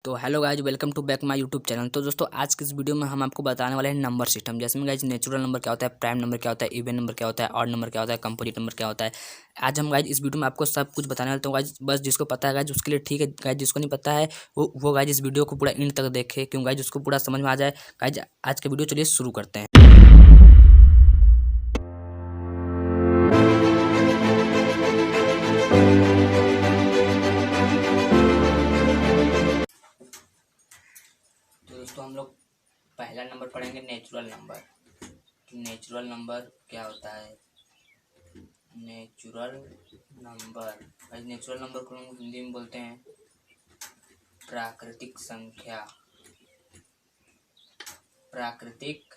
तो hello guys, welcome to back my YouTube channel. तो दोस्तों, आज की इस वीडियो में हम आपको बताने वाले हैं नंबर सिस्टम। जैसे में गाइज नेचुरल नंबर क्या होता है, प्राइम नंबर क्या होता है, इवन नंबर क्या होता है, ऑड नंबर क्या होता है, कंपोजिट नंबर क्या होता है। आज हम गाइज इस वीडियो में आपको सब कुछ बताने वाले। तो गाइज बस जिसको पता है गाइज उसके लिए ठीक है, गाइज जिसको नहीं पता है वो गाइज इस वीडियो को पूरा एंड तक देखे, क्यों गाइज उसको पूरा समझ में आ जाए। गाइज आज का वीडियो चलिए शुरू करते हैं। तो दोस्तों, हम लोग पहला नंबर पढ़ेंगे नेचुरल नंबर। नेचुरल नंबर क्या होता है? नेचुरल नंबर, भाई नेचुरल नंबर को हम हिंदी में बोलते हैं प्राकृतिक संख्या। प्राकृतिक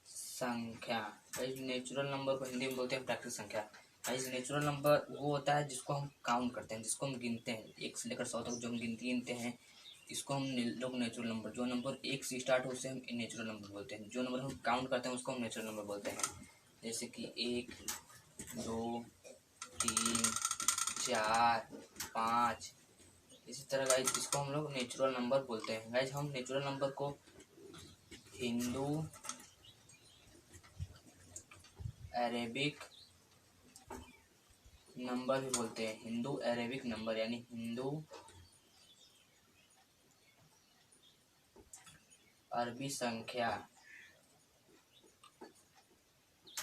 संख्या, भाई नेचुरल नंबर को हिंदी में बोलते हैं प्राकृतिक संख्या। भाई नेचुरल नंबर वो होता है जिसको हम काउंट करते हैं, जिसको हम गिनते हैं, 1 से लेकर 100 तक जो हम गिनते हैं, इसको हम लोग नेचुरल नंबर। जो नंबर 1 से स्टार्ट हो उसे हम नेचुरल नंबर बोलते हैं। जो नंबर हम काउंट करते हैं उसको हम नेचुरल नंबर बोलते हैं। जैसे कि 1, 2, 3, 4, 5, इसी तरह गाइज इसको हम लोग नेचुरल नंबर बोलते हैं। गाइज हम नेचुरल नंबर को हिंदू अरेबिक नंबर भी बोलते हैं। हिंदू अरेबिक नंबर यानी हिंदू अरबी संख्या,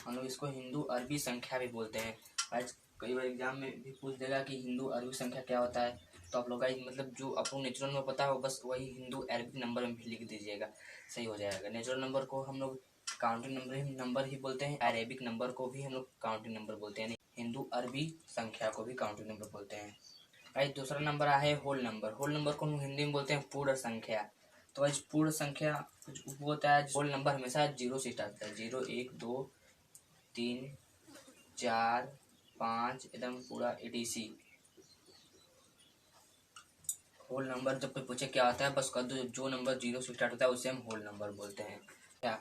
हम लोग इसको हिंदू अरबी संख्या भी बोलते हैं। आज कई बार एग्जाम में भी पूछ देगा कि हिंदू अरबी संख्या क्या होता है, तो आप लोग मतलब जो आपको नेचुरल में पता हो बस वही हिंदू अरबी नंबर में भी लिख दीजिएगा, सही हो जाएगा। नेचुरल नंबर को हम लोग काउंटिंग नंबर ही बोलते हैं। अरेबिक नंबर को भी हम लोग काउंटिंग नंबर बोलते हैं, हिंदू अरबी संख्या को भी काउंटिंग नंबर बोलते हैं। भाई दूसरा नंबर है होल नंबर। होल नंबर को हम हिंदी में बोलते हैं पूर्ण संख्या। तो आज पूर्ण संख्या कुछ वो होता है, होल नंबर हमेशा 0 से स्टार्ट होता है। 0, 1, 2, 3, 4, 5 एकदम पूरा ATC। होल नंबर जब कोई पूछे क्या होता है, बस कर दो, जो नंबर 0 से स्टार्ट होता है उसे हम होल नंबर बोलते हैं। क्या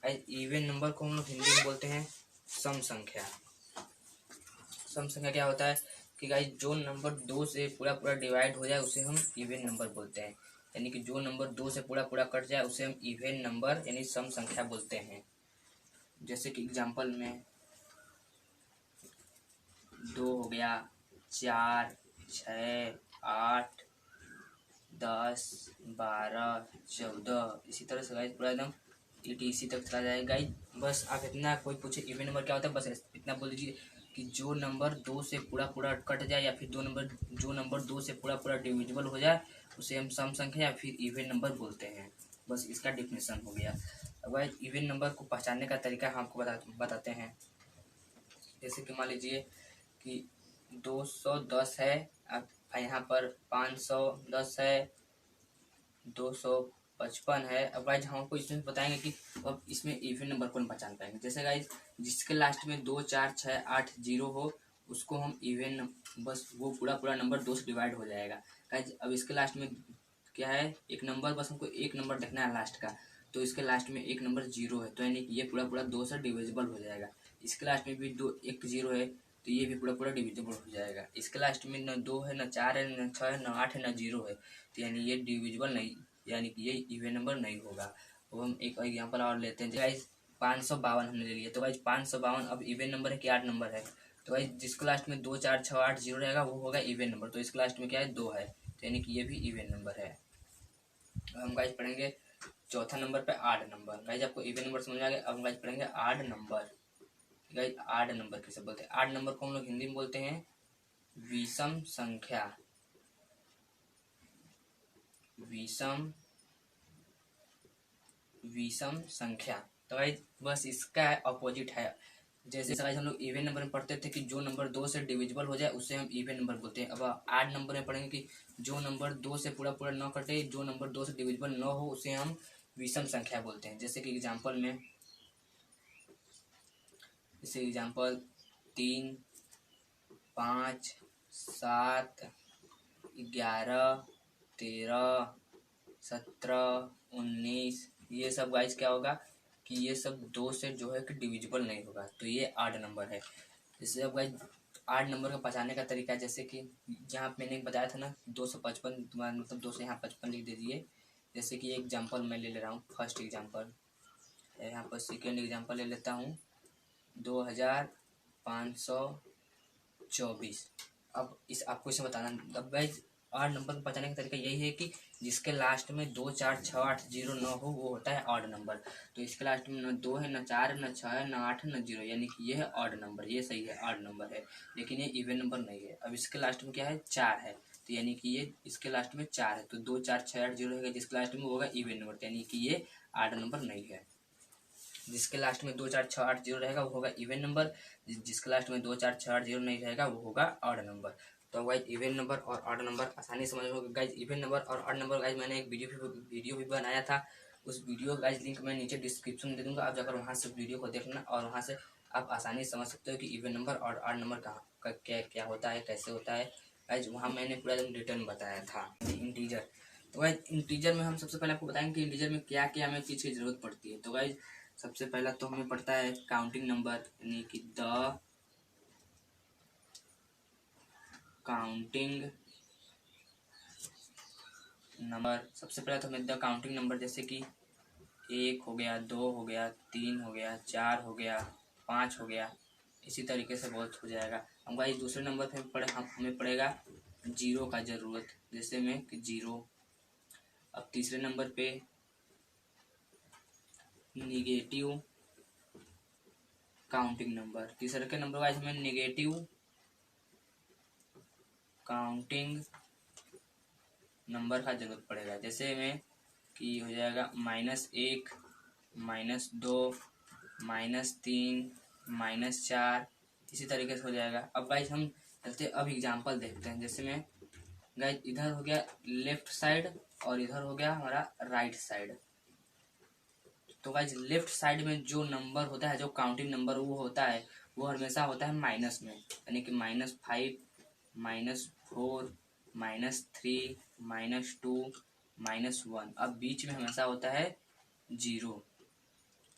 इवन नंबर को हम लोग हिंदी में बोलते हैं सम संख्या। सम संख्या क्या होता है कि गाइस जो नंबर 2 से पूरा पूरा डिवाइड हो जाए उसे हम इवन नंबर बोलते हैं। यानी कि जो नंबर 2 से पूरा पूरा कट जाए उसे हम इवन नंबर यानी सम संख्या बोलते हैं। जैसे कि एग्जांपल में 2 हो गया, 4, 6, 8, 10, 12, 14, इसी तरह से गाइस पूरा एकदम ETC तक चला जाएगा गाइस। बस आप इतना, कोई पूछे इवन नंबर क्या होता है, बस इतना बोल दीजिए कि जो नंबर 2 से पूरा पूरा कट जाए या फिर जो नंबर 2 से पूरा पूरा डिविजिबल हो जाए उसे हम सम संख्या या फिर इवन नंबर बोलते हैं। बस इसका डिफिनेशन हो गया। अब गाइस इवन नंबर को पहचानने का तरीका हम आपको बताते हैं। जैसे कि मान लीजिए कि 210 है, अब यहाँ पर 510 है, 255 है। अब गाइज हम आपको इसमें बताएंगे कि अब इसमें इवन नंबर को पहचान पाएंगे। जैसे गाइज जिसके लास्ट में 2, 4, 6, 8, 0 हो उसको हम इवन, बस वो पूरा पूरा नंबर 2 से डिवाइड हो जाएगा। गाइज अब इसके लास्ट में क्या है, एक नंबर, बस हमको एक नंबर देखना है लास्ट का, तो इसके लास्ट में एक नंबर 0 है, तो यानी कि ये पूरा पूरा 2 से डिविजिबल हो जाएगा। इसके लास्ट में भी एक 0 है, तो ये भी पूरा पूरा डिविजिबल हो जाएगा। इसके लास्ट में न 2 है, न 4 है, न 6 है, न 8 है, न 0 है, तो यानी ये डिविजिबल नहीं, यानी कि ये इवन नंबर नहीं होगा। तो हम एक एग्जांपल और लेते हैं। गाइस 552 हमने ले लिया, तो गाइस 552 अब इवन नंबर है कि ऑड नंबर है? तो गाइस जिसके लास्ट में 2, 4, 6, 8, 0 रहेगा वो होगा इवन नंबर, तो इसके लास्ट में क्या है, 2 है, तो यानी कि ये भी इवन नंबर है। हम गाइस पढ़ेंगे चौथा नंबर पे ऑड नंबर। गाइस आपको इवन नंबर समझ आ गया, अब हम गाइस पढ़ेंगे odd number. Guys odd number किसे बोलते हैं? ऑड नंबर को हम लोग हिंदी में बोलते हैं विषम संख्या। विषम संख्या, तो गाइस बस इसका अपोजिट है। जैसे गाइस हम लोग इवन नंबर में पढ़ते थे कि जो नंबर 2 से डिविजिबल हो जाए उसे हम इवन नंबर बोलते हैं। अब ऑड नंबर में पढ़ेंगे कि जो नंबर 2 से पूरा पूरा न कटे, जो नंबर 2 से डिविजिबल न हो उसे हम विषम संख्या बोलते हैं। जैसे कि एग्जांपल में, जैसे एग्जांपल 3, 5, 7, 11, 13, 17, 19, ये सब गाइस क्या होगा कि ये सब 2 से जो है कि डिविजिबल नहीं होगा, तो ये ऑड नंबर है। जैसे अब गाइस 8 नंबर का पहचानने का तरीका है, जैसे कि जहाँ मैंने बताया था ना 255, तुम्हारा मतलब 2 से यहाँ 55 लिख दीजिए। जैसे कि एग्जांपल मैं ले ले रहा हूँ, फर्स्ट एग्जांपल, यहाँ पर सेकेंड एग्जांपल ले लेता हूँ 2524। अब इस आपको इसे बताना, अब गाइज 8 नंबर को पहचानने का तरीका यही है कि जिसके लास्ट में 2 4 6 8 0 9 हो वो होता है ऑड नंबर। तो इसके लास्ट में न 2 है, न 4 है, न 6 है, न 8 है, न 0, यानी कि ये है ऑड नंबर, ये सही है ऑड नंबर है, लेकिन ये इवन नंबर नहीं है। अब इसके लास्ट में क्या है 4 है, तो यानी कि ये इसके लास्ट में 4 है, तो 2 4 6 8 0 है, जिसके लास्ट में होगा इवन नंबर, यानी कि ये ऑड नंबर नहीं है। जिसके लास्ट में 2 4 6 8 0 रहेगा वो होगा इवन नंबर, जिसके लास्ट में 2 4 6 8 0 नहीं रहेगा वो होगा ऑड नंबर। तो गाइज इवन नंबर और ऑड नंबर आसानी समझ होगा। गाइज इवन नंबर और ऑड नंबर गाइज मैंने एक वीडियो भी बनाया था, उस वीडियो गाइज लिंक मैं नीचे डिस्क्रिप्शन में दे दूंगा, आप जाकर वहाँ से वीडियो को देख लेना और वहाँ से आप आसानी से समझ सकते हो कि इवन नंबर और ऑड नंबर कहाँ का क्या क्या होता है, कैसे होता है। गाइज वहाँ मैंने पूरा एकदम डिटेल में बताया था। इंटीजर, तो गाइज इंटीजर में हम सबसे पहले आपको बताएंगे कि इंटीजर में क्या क्या हमें चीज़ की जरूरत पड़ती है। तो गाइज सबसे पहला तो हमें पड़ता है काउंटिंग नंबर, यानी कि द काउंटिंग नंबर। सबसे पहले तो हमें द काउंटिंग नंबर, जैसे कि 1 हो गया, 2 हो गया, 3 हो गया, 4 हो गया, 5 हो गया, इसी तरीके से बहुत हो जाएगा। हम गाइस दूसरे नंबर पे हमें पड़ेगा 0 का ज़रूरत, जैसे में कि 0। अब तीसरे नंबर पे निगेटिव काउंटिंग नंबर, तीसरे के नंबर वाइज हमें निगेटिव काउंटिंग नंबर का जरूरत पड़ेगा, जैसे में कि हो जाएगा -1, -2, -3, -4, इसी तरीके से हो जाएगा। अब गाइज हम चलते अब एग्जांपल देखते हैं, जैसे में गाइज इधर हो गया लेफ्ट साइड और इधर हो गया हमारा राइट साइड। तो गाइज लेफ्ट साइड में जो नंबर होता है, जो काउंटिंग नंबर वो होता है, वो हमेशा होता है माइनस में, यानी कि -5, -4, -3, -2, -1। अब बीच में हमेशा होता है 0।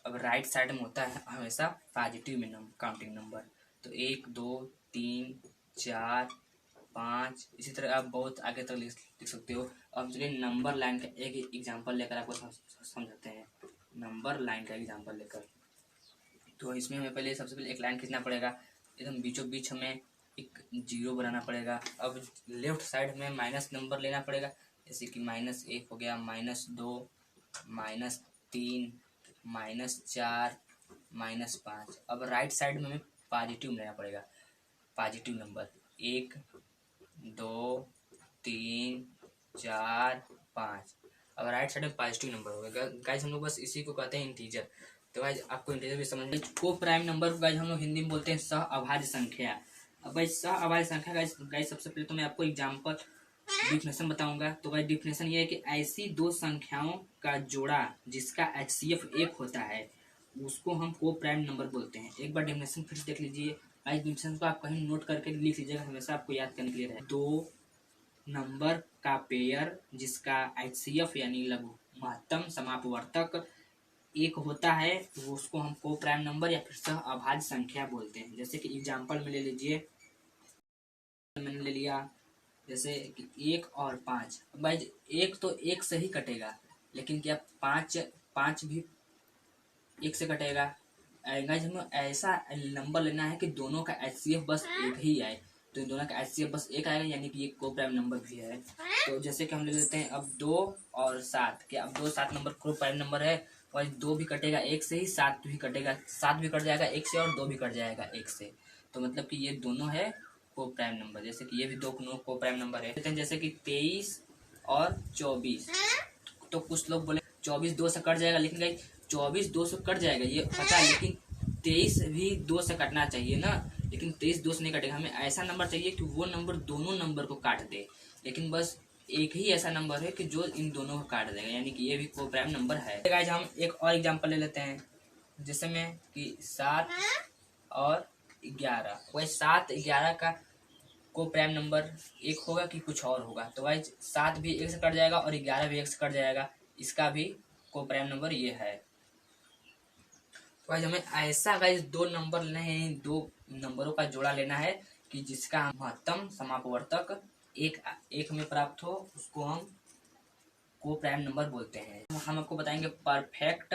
अब राइट साइड में होता है हमेशा पॉजिटिव में काउंटिंग नंबर। तो 1 2 3 4 5, इसी तरह आप बहुत आगे तक लिख सकते हो। अब चलिए नंबर लाइन का एक एग्जांपल लेकर आपको समझाते हैं, नंबर लाइन का एग्जांपल लेकर। तो इसमें हमें पहले सबसे पहले एक लाइन खींचना पड़ेगा, एकदम बीचों बीच हमें एक 0 बनाना पड़ेगा। अब लेफ्ट साइड में माइनस नंबर लेना पड़ेगा, जैसे कि -1 हो गया, -2, -3, -4, -5। अब राइट साइड में हमें पॉजिटिव लेना पड़ेगा, पॉजिटिव नंबर 1 2 3 4 5। अब राइट साइड में पॉजिटिव नंबर होगा। गाइज हम लोग बस इसी को कहते हैं इंटीजर। तो गाइज आपको इंटीजर भी समझ, को प्राइम नंबर को गाइज हम लोग हिंदी में बोलते हैं सह अभाज्य संख्या। अब गाइज सह अभाज्य संख्या गाइज सबसे पहले तो मैं आपको एग्जांपल डिफिनेशन बताऊंगा। तो गाइज डिफिनेशन ये है कि ऐसी दो संख्याओं का जोड़ा जिसका HCF 1 होता है उसको हम को प्राइम नंबर बोलते हैं। एक बार डिफिनेशन फिर से देख लीजिए। गाइज डिफिनेशन को आप कहीं नोट करके लिख लीजिएगा, हमेशा आपको याद करने के लिए रहे। दो नंबर का पेयर जिसका HCF यानी लघु महत्तम समापवर्तक 1 होता है वो उसको हम को प्राइम नंबर या फिर सह अभाज्य संख्या बोलते हैं। जैसे कि एग्जांपल में ले लीजिए, मैंने ले लिया जैसे कि 1 और 5। भाई 1 तो 1 से ही कटेगा, लेकिन क्या 5 भी 1 से कटेगा? गाइस हमें ऐसा नंबर लेना है कि दोनों का HCF बस 1 ही आए। तो इन दोनों का HCF बस 1 आएगा, यानी कि ये को प्राइम नंबर भी है। तो जैसे कि हम ले लेते हैं अब 2 और 7, क्या अब 2 7 नंबर को प्राइम नंबर है, और 2 भी कटेगा 1 से ही, 7 भी कटेगा, 7 भी कट जाएगा 1 से और 2 भी कट जाएगा 1 से। तो मतलब कि ये दोनों है को प्राइम नंबर, जैसे कि ये भी दो को प्राइम नंबर है। जैसे कि 23 और 24। तो कुछ लोग बोले 24 2 से कट जाएगा, लेकिन गाइस 24 2 से कट जाएगा ये पता है, लेकिन 23 भी 2 से कटना चाहिए ना, लेकिन 23 2 से नहीं कटेगा। हमें ऐसा नंबर चाहिए कि वो नंबर दोनों नंबर को काट दे, लेकिन बस एक ही ऐसा नंबर है कि जो इन दोनों को काट देगा, यानी कि ये भी को प्राइम नंबर है। गाइस हम एक और एग्जांपल ले लेते हैं, जैसे में कि 7 और 11। वही 7 11 का को प्राइम नंबर 1 होगा कि कुछ और होगा? तो गाइस 7 भी 1 से कट जाएगा और 11 भी 1 से कट जाएगा, इसका भी को प्राइम नंबर ये है। तो गाइस हमें ऐसा गाइस दो नंबर लेना है, दो नंबरों का जोड़ा लेना है कि जिसका महत्तम समापवर्तक एक में प्राप्त हो उसको हम को प्राइम नंबर बोलते हैं। हम आपको बताएंगे perfect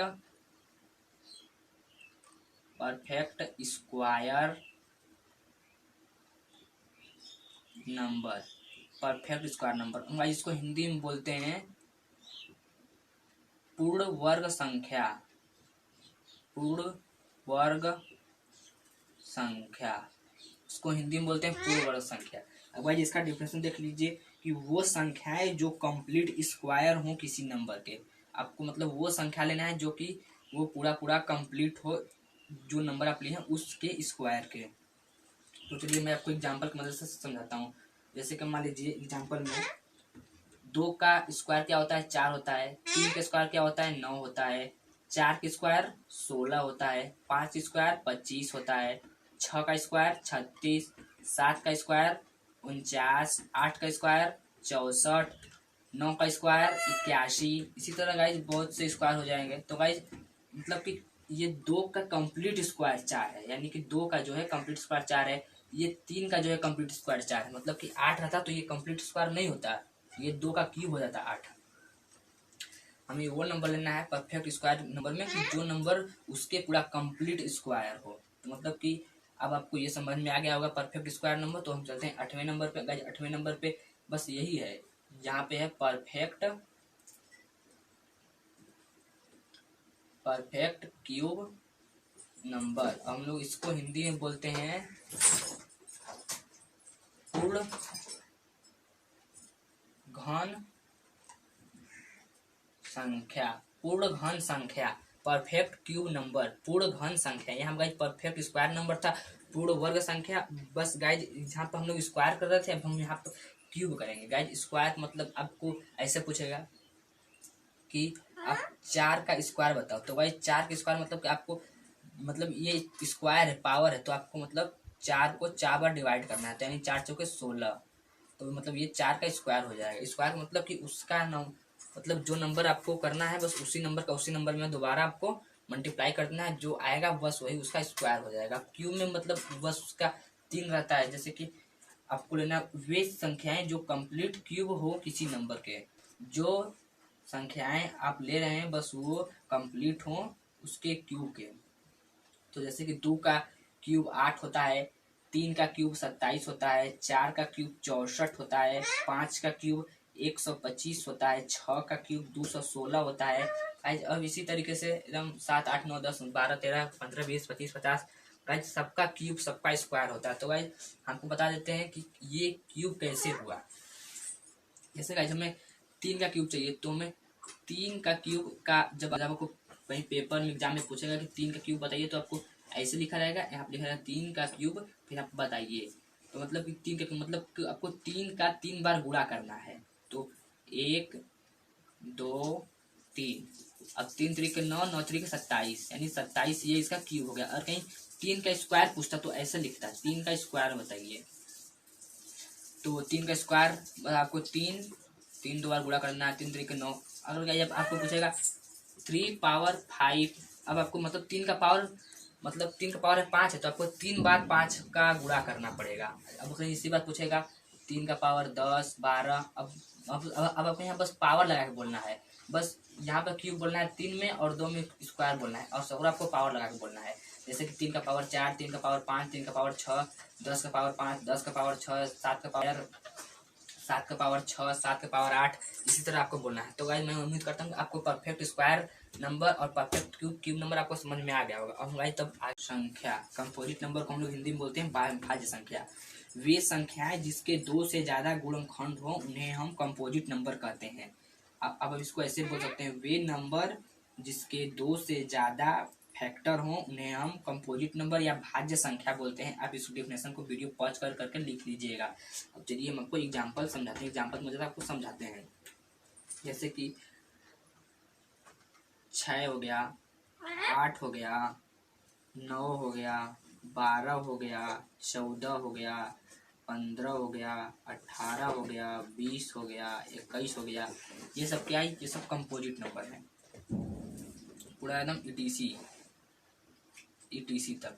square number. Perfect square number हम इसको हिंदी में बोलते हैं पूर्ण वर्ग संख्या। पूर्ण वर्ग संख्या इसको हिंदी में बोलते हैं पूर्ण वर्ग संख्या। अब भाई इसका डिफिनेशन देख लीजिए कि वो संख्याएं जो कंप्लीट स्क्वायर हो किसी नंबर के। आपको मतलब वो संख्या लेना है जो कि वो पूरा पूरा कंप्लीट हो, जो नंबर आप लिए हैं उसके स्क्वायर के। तो चलिए मैं आपको एग्जांपल की मदद से समझाता हूँ। जैसे कि मान लीजिए एग्जांपल में 2 का स्क्वायर क्या होता है 4 होता है, 3 का स्क्वायर क्या होता है 9 होता है, 4 का स्क्वायर 16 होता है, 5 स्क्वायर 25 होता है, 6 का स्क्वायर 36, 7 का स्क्वायर 49, 8 का स्क्वायर 64, 9 का स्क्वायर 81। इसी तरह गाइज बहुत से स्क्वायर हो जाएंगे। तो गाइज मतलब कि ये 2 का कंप्लीट स्क्वायर 4 है, यानी कि 2 का जो है कंप्लीट स्क्वायर 4 है। ये 3 का जो है कंप्लीट स्क्वायर 4 है, मतलब कि 8 रहता तो ये कंप्लीट स्क्वायर नहीं होता, ये 2 का क्यूब हो जाता 8। हमें वो नंबर लेना है परफेक्ट स्क्वायर नंबर में कि जो नंबर उसके पूरा कंप्लीट स्क्वायर हो। तो मतलब कि अब आपको ये समझ में आ गया होगा परफेक्ट स्क्वायर नंबर। तो हम चलते हैं 8वें नंबर पे। गाइस 8वें नंबर पे बस यही है, यहाँ पे है परफेक्ट क्यूब नंबर। हम लोग इसको हिंदी में बोलते हैं पूर्ण घन संख्या। पूर्ण घन संख्या परफेक्ट क्यूब नंबर, पूर्ण घन संख्या। यहाँ गाइज परफेक्ट स्क्वायर नंबर था, पूर्ण वर्ग संख्या। बस गाइज यहाँ पर हम लोग स्क्वायर कर रहे थे, अब हम यहाँ पर क्यूब करेंगे। गाइज स्क्वायर मतलब आपको ऐसे पूछेगा कि आप 4 का स्क्वायर बताओ। तो गाइज 4 का स्क्वायर मतलब कि आपको मतलब ये स्क्वायर है, पावर है, तो आपको मतलब 4 को 4 बार डिवाइड करना है, तो यानी 4 चौके 16। तो मतलब ये 4 का स्क्वायर हो जाएगा। स्क्वायर मतलब कि उसका मतलब जो नंबर आपको करना है बस उसी नंबर में दोबारा आपको मल्टीप्लाई करना है, जो आएगा बस वही उसका स्क्वायर हो जाएगा। क्यूब में मतलब बस उसका 3 रहता है। जैसे कि आपको लेना वे संख्याएं जो कंप्लीट क्यूब हो किसी नंबर के। जो संख्याएं आप ले रहे हैं बस वो कंप्लीट हो उसके क्यूब के। तो जैसे कि 2 का क्यूब 8 होता है, 3 का क्यूब 27 होता है, 4 का क्यूब 64 होता है, 5 का क्यूब 125 होता है, 6 का क्यूब 216 होता है। गाइज अब इसी तरीके से एकदम 7 8 9 10 12 13 15 20 25 50 गाइज सबका क्यूब सबका स्क्वायर होता है। तो गाइज हमको बता देते हैं कि ये क्यूब कैसे हुआ। जैसे गाइज हमें 3 का क्यूब चाहिए, तो हमें 3 का क्यूब का जब आपको कहीं पेपर में एग्जाम में पूछेगा कि 3 का क्यूब बताइए, तो आपको ऐसे लिखा रहेगा, यहाँ पे लिखा रहेगा 3 का क्यूब, फिर आप बताइए। तो मतलब कि 3 का क्यूब मतलब कि आपको 3 का 3 बार गुणा करना है। तो 1 2 3, अब 3 3 के 9, 9 3 के 27, यानी 27 ये इसका क्यूब हो गया। और कहीं 3 का स्क्वायर पूछता तो ऐसे लिखता है 3 का स्क्वायर बताइए। तो 3 का स्क्वायर आपको 3 2 बार गुणा करना है, 3 3 के 9। अगर जब आपको पूछेगा 3 पावर 5, अब आपको मतलब 3 का पावर मतलब 3 का पावर है 5 है, तो आपको 3 बार 5 का गुणा करना पड़ेगा। अब कहीं इसी बात पूछेगा 3 का पावर 10 12। अब आपको यहाँ बस पावर लगा के बोलना है, बस यहाँ पर क्यूब बोलना है 3 में और 2 में स्क्वायर बोलना है, और सगुरा आपको पावर लगा के बोलना है। जैसे कि 3 का पावर 4, 3 का पावर 5, 3 का पावर 6, 10 का पावर 5, 10 का पावर 6, 7 का पावर 6, 7 का पावर 8। इसी तरह आपको बोलना है। तो गाइस मैं उम्मीद करता हूँ आपको परफेक्ट स्क्वायर नंबर और परफेक्ट क्यूब नंबर आपको समझ में आ गया होगा। और गाइस तब संख्या कंपोजिट नंबर को हम लोग हिंदी में बोलते हैं भाज्य संख्या। वे संख्याएं जिसके 2 से ज्यादा गुणनखंड हो उन्हें हम कंपोजिट नंबर कहते हैं। अब इसको ऐसे बोल सकते हैं, वे नंबर जिसके 2 से ज्यादा फैक्टर हो उन्हें हम कंपोजिट नंबर या भाज्य संख्या बोलते हैं। आप इस डेफिनेशन को वीडियो पॉज करके लिख लीजिएगा। अब चलिए हम आपको एग्जांपल समझाते हैं, एग्जांपल मुझे आपको समझाते हैं। जैसे कि 6 हो गया, 8 हो गया, 9 हो गया, 12 हो गया, 14 हो गया, 15 हो गया, 18 हो गया, 20 हो गया, 21 हो गया। ये सब क्या है, ये सब कंपोजिट नंबर है, पूरा एकदम ईटीसी तक।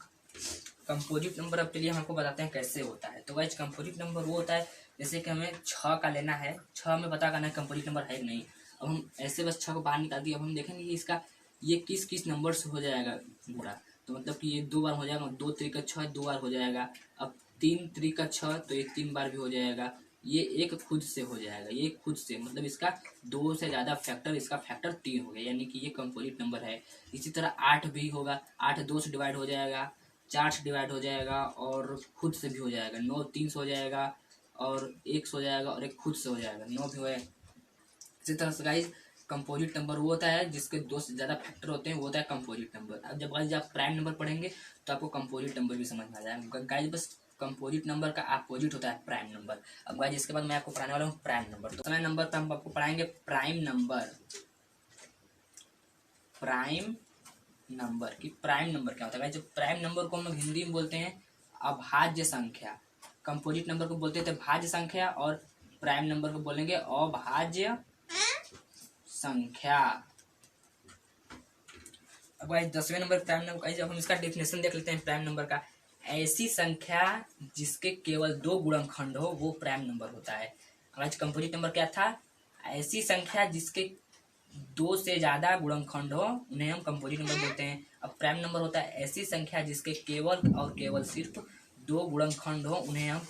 कंपोजिट नंबर अब चलिए हम आपको बताते हैं कैसे होता है। तो गाइस कंपोजिट नंबर वो होता है जैसे कि हमें 6 का लेना है, 6 में पता करना है कंपोजिट नंबर है कि नहीं। अब हम ऐसे बस 6 को बाहर निकाल दिए। अब हम देखेंगे कि इसका ये किस किस नंबर से हो जाएगा पूरा। तो मतलब कि ये 2 बार हो जाएगा, 2 त्रिक 6 2 बार हो जाएगा। अब 3 त्रिक 6 तो ये 3 बार भी हो जाएगा। ये एक खुद से हो जाएगा, ये खुद से मतलब इसका 2 से ज़्यादा फैक्टर, इसका फैक्टर 3 हो गया, यानी कि ये कंपोजिट नंबर है। इसी तरह 8 भी होगा, 8 2 से डिवाइड हो जाएगा, 4 से डिवाइड हो जाएगा और खुद से भी हो जाएगा। 9 3 से हो जाएगा और 1 से हो जाएगा और एक खुद से हो जाएगा, 9 भी हो जाएगा। इसी तरह से गाइज कंपोजिट नंबर वो होता है जिसके 2 से ज़्यादा फैक्टर होते हैं, वो होता है कंपोजिट नंबर। अब जब गाइज आप प्राइम नंबर पढ़ेंगे तो आपको कंपोजिट नंबर भी समझ में आ जाएगा। गाइज बस कंपोजिट नंबर का अपोजिट होता है प्राइम नंबर। अब गाइज इसके बाद मैं आपको पढ़ाने वाला हूँ प्राइम नंबर। तो प्राइम नंबर पर हम आपको पढ़ाएंगे प्राइम नंबर। प्राइम नंबर की प्राइम नंबर क्या होता है। जो प्राइम नंबर को हम लोग हिंदी में बोलते हैं अभाज्य संख्या। कंपोजिट नंबर को बोलते थे भाज्य संख्या और प्राइम नंबर को बोलेंगे अभाज्य संख्या। अब गाइस 10वें नंबर प्राइम नंबर, जब हम इसका डेफिनेशन देख लेते हैं प्राइम नंबर का। ऐसी संख्या जिसके केवल 2 गुणनखंड हो वो प्राइम नंबर होता है। आज कंपोजिट नंबर क्या था, ऐसी संख्या जिसके 2 से ज्यादा गुणनखंड हो उन्हें हम कंपोजिट नंबर बोलते हैं। अब प्राइम नंबर होता है ऐसी संख्या जिसके केवल और केवल सिर्फ 2 गुणनखंड हो उन्हें हम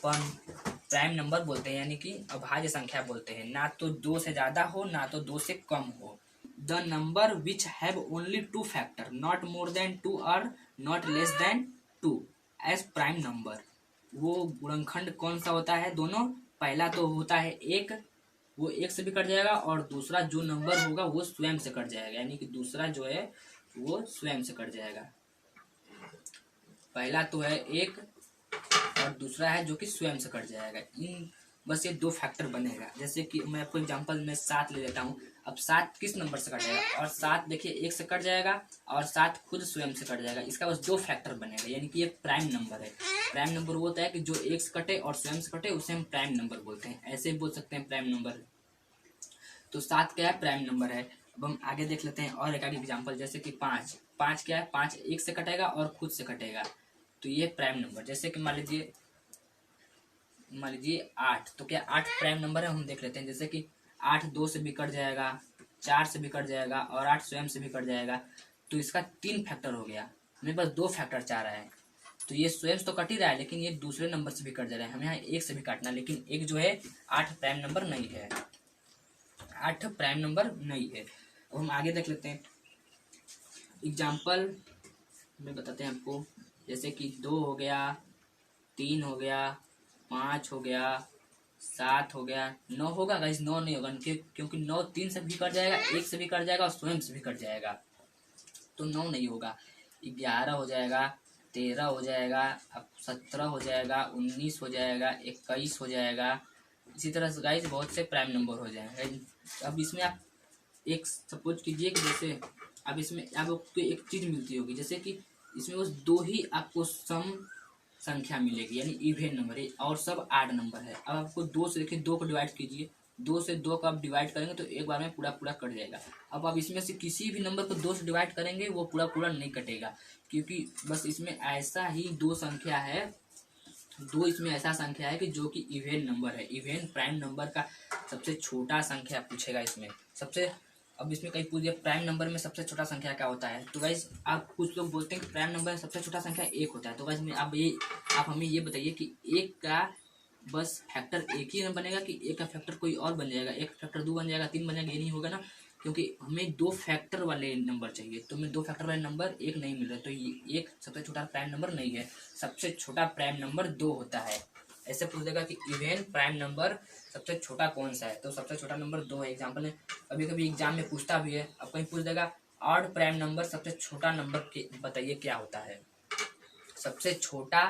प्राइम नंबर बोलते हैं, यानी कि अभाज्य संख्या बोलते हैं। ना तो 2 से ज्यादा हो ना तो 2 से कम हो। The number which have only 2 factor not more than 2 और not less than 2 as prime number. वो गुणनखंड कौन सा होता है, दोनों। पहला तो होता है 1, वो 1 से भी कट जाएगा और दूसरा जो नंबर होगा वो स्वयं से कट जाएगा, यानी कि दूसरा जो है वो स्वयं से कट जाएगा। पहला तो है 1 और दूसरा है जो कि स्वयं से कट जाएगा। इन बस ये 2 फैक्टर बनेगा। जैसे कि मैं आपको एग्जांपल में 7 ले लेता हूँ। अब 7 किस नंबर से कटेगा, और 7 देखिए 1 से कट जाएगा और 7 खुद स्वयं से कट जाएगा। इसका बस 2 फैक्टर बनेगा, यानी कि ये प्राइम नंबर है। प्राइम नंबर वो होता है कि जो 1 से कटे और स्वयं से कटे उसे हम प्राइम नंबर बोलते हैं। ऐसे बोल सकते हैं प्राइम नंबर। तो 7 क्या है, प्राइम नंबर है। अब हम आगे देख लेते हैं और एक एग्जाम्पल, जैसे कि 5 क्या है, 5 1 से कटेगा और खुद से कटेगा, तो ये प्राइम नंबर। जैसे कि मान लीजिए 8, तो क्या 8 प्राइम नंबर है, हम देख लेते हैं। जैसे कि 8 2 से भी कट जाएगा, 4 से भी कट जाएगा और 8 स्वयं से भी कट जाएगा, तो इसका 3 फैक्टर हो गया। हमें बस 2 फैक्टर चाह रहा है, तो ये स्वयं तो कट ही रहा है लेकिन ये दूसरे नंबर से भी कट जा रहा है। हमें यहाँ 1 से भी काटना, लेकिन 1 जो है 8 प्राइम नंबर नहीं है, 8 प्राइम नंबर नहीं है। अब हम आगे देख लेते हैं एग्जाम्पल में बताते हैं आपको। जैसे कि 2 हो गया, 3 हो गया, 5 हो गया, 7 हो गया, 9 होगा गाइस, 9 नहीं होगा क्योंकि 9 3 से भी कट जाएगा, 1 से भी कट जाएगा और स्वयं से भी कट जाएगा, तो 9 नहीं होगा। 11 हो जाएगा, 13 हो जाएगा, अब 17 हो जाएगा, 19 हो जाएगा, 21 हो जाएगा। इसी तरह से गाइस बहुत से प्राइम नंबर हो जाएंगे। अब इसमें आप एक सपोज कीजिए कि जैसे अब इसमें आपको एक चीज मिलती होगी, जैसे कि इसमें बस 2 ही आपको सम संख्या मिलेगी, यानी इवेन नंबर है और सब आड नंबर है। अब आपको 2 से देखिए 2 को डिवाइड कीजिए, 2 से 2 को आप डिवाइड करेंगे तो एक बार में पूरा पूरा कट जाएगा। अब आप इसमें से किसी भी नंबर को 2 से डिवाइड करेंगे वो पूरा पूरा नहीं कटेगा, क्योंकि बस इसमें ऐसा ही 2 संख्या है, 2 इसमें ऐसा संख्या है कि जो कि इवेन नंबर है। इवेन प्राइम नंबर का सबसे छोटा संख्या पूछेगा इसमें सबसे। अब इसमें कहीं पूछ दिया प्राइम नंबर में सबसे छोटा संख्या क्या होता है, तो गाइस आप कुछ लोग बोलते हैं कि प्राइम नंबर में सबसे छोटा संख्या 1 होता है। तो गाइस आप हमें ये बताइए कि 1 का बस फैक्टर 1 ही बनेगा कि 1 का फैक्टर कोई और बन जाएगा, 1 फैक्टर 2 बन जाएगा, 3 बन जाएगा, ये नहीं होगा ना, क्योंकि हमें 2 फैक्टर वाले नंबर चाहिए। तो हमें 2 फैक्टर वाले नंबर 1 नहीं मिल रहा, तो ये 1 सबसे छोटा प्राइम नंबर नहीं है। सबसे छोटा प्राइम नंबर 2 होता है। ऐसे पूछ देगा कि इवेन प्राइम नंबर सबसे छोटा कौन सा है, तो सबसे छोटा नंबर 2 है। एग्जाम्पल है, कभी कभी एग्जाम में पूछता भी है। अब कहीं पूछ देगा ऑड प्राइम नंबर सबसे छोटा नंबर बताइए क्या होता है। सबसे छोटा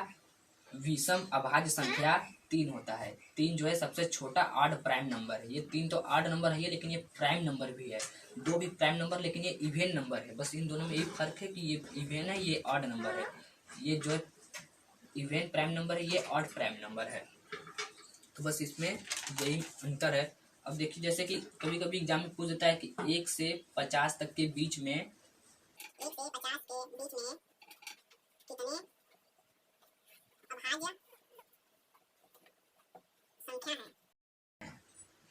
विषम अभाज्य संख्या 3 होता है। 3 जो है सबसे छोटा ऑड प्राइम नंबर है। ये 3 तो ऑड नंबर है लेकिन ये प्राइम नंबर भी है। 2 भी प्राइम नंबर लेकिन ये इवेन नंबर है। बस इन दोनों में यही फर्क है कि ये इवेन है, ये ऑड नंबर है। ये जो इवेन प्राइम नंबर है, ये ऑड प्राइम नंबर है। तो बस इसमें यही अंतर है। अब देखिए जैसे कि कभी कभी एग्जाम में पूछ देता है कि 1 से 50 तक के बीच में कितने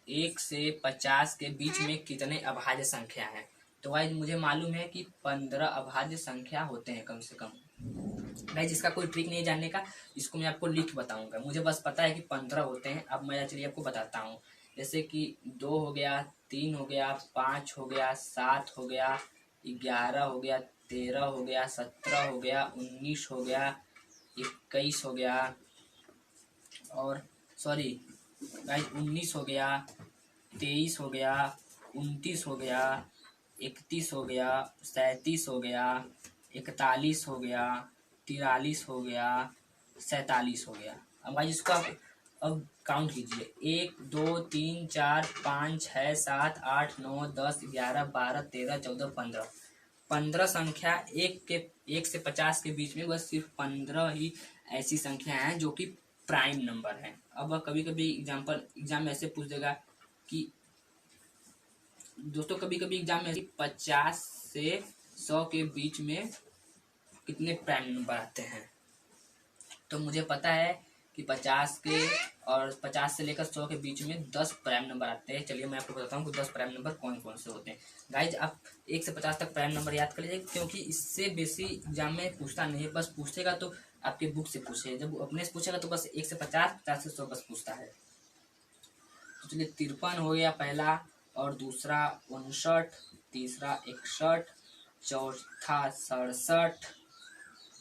1 से 50 के बीच में कितने अभाज्य संख्या हैं? तो गाइज मुझे मालूम है कि 15 अभाज्य संख्या होते हैं कम से कम। गाइज इसका कोई ट्रिक नहीं जानने का, इसको मैं आपको लिख बताऊंगा। मुझे बस पता है कि 15 होते हैं। अब मैं चलिए आपको बताता हूँ। जैसे कि 2 हो गया, 3 हो गया, 5 हो गया, 7 हो गया, 11 हो गया, 13 हो गया, 17 हो गया, 19 हो गया, 21 हो गया, और सॉरी गाइज 19 हो गया, 23 हो गया, 29 हो गया, 31 हो गया, 37 हो गया, 41 हो गया, 43 हो गया, 47 हो गया। अब भाई इसको आप अब काउंट कीजिए। 1 2 3 4 5 6 7 8 9 10 11 12 13 14 15। 15 संख्या एक से 50 के बीच में बस सिर्फ 15 ही ऐसी संख्या हैं जो कि प्राइम नंबर है। अब कभी कभी एग्जाम में ऐसे पूछ देगा कि दोस्तों, कभी कभी एग्जाम में 50 से 100 के बीच में कितने प्राइम नंबर आते हैं। तो मुझे पता है कि 50 के और 50 से लेकर 100 के बीच में 10 प्राइम नंबर आते हैं। चलिए मैं आपको बताता हूँ कि 10 प्राइम नंबर कौन कौन से होते हैं। गाइज आप 1 से 50 तक प्राइम नंबर याद कर लीजिए, क्योंकि इससे बेसी एग्जाम में पूछता नहीं है। बस पूछेगा तो आपके बुक से पूछे, जब अपने से पूछेगा तो बस 1 से 50, 50 से 100 बस पूछता है। तो चलिए 53 हो गया पहला, और दूसरा 59, तीसरा 61, चौथा 67,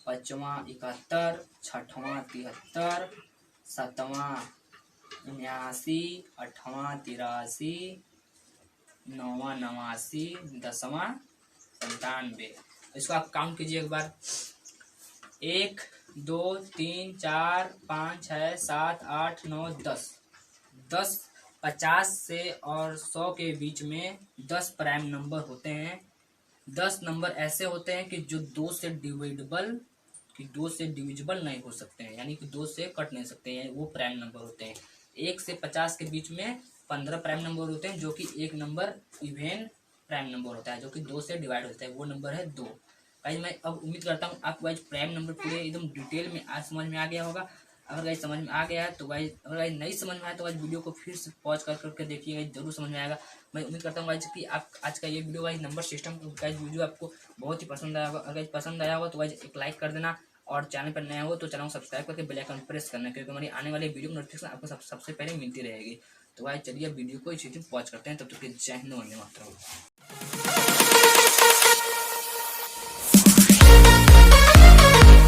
पांचवा 71, छठवां 73, सातवां 79, आठवां 83, नौवां 89, 10वां 97। इसको आप काउंट कीजिए एक बार। 1 2 3 4 5 6 7 8 9 10। 50 से और 100 के बीच में 10 प्राइम नंबर होते हैं। 10 नंबर ऐसे होते हैं कि जो 2 से डिविजिबल नहीं हो सकते हैं, यानी कि 2 से कट नहीं सकते हैं, वो प्राइम नंबर होते हैं। 1 से 50 के बीच में 15 प्राइम नंबर होते हैं, जो कि एक नंबर इवेन प्राइम नंबर होता है, जो कि 2 से डिवाइड होता है, वो नंबर है 2। गाइज मैं अब उम्मीद करता हूँ आपको गाइज प्राइम नंबर पूरे एकदम डिटेल में आज समझ में आ गया होगा। अगर गाइज समझ में आ गया है तो गाइज, अगर गाइज नहीं समझ में आया तो गाइज वीडियो को फिर से पॉज करके देखिए, गाइज जरूर समझ में आएगा। मैं उम्मीद करता हूँ गाइज कि आप आज का ये video guys number system guys video आपको बहुत ही पसंद आया होगा। अगर गाइज पसंद आया होगा तो गाइज एक लाइक कर देना, और चैनल पर नया हो तो चैनल को सब्सक्राइब करके बेल आइकन प्रेस करना, क्योंकि हमारी आने वाली वीडियो नोटिफिकेशन आपको सबसे पहले मिलती रहेगी। तो गाइज चलिए वीडियो को इसी पॉज करते हैं, तब तक जय हिंद, वंदे मातरम।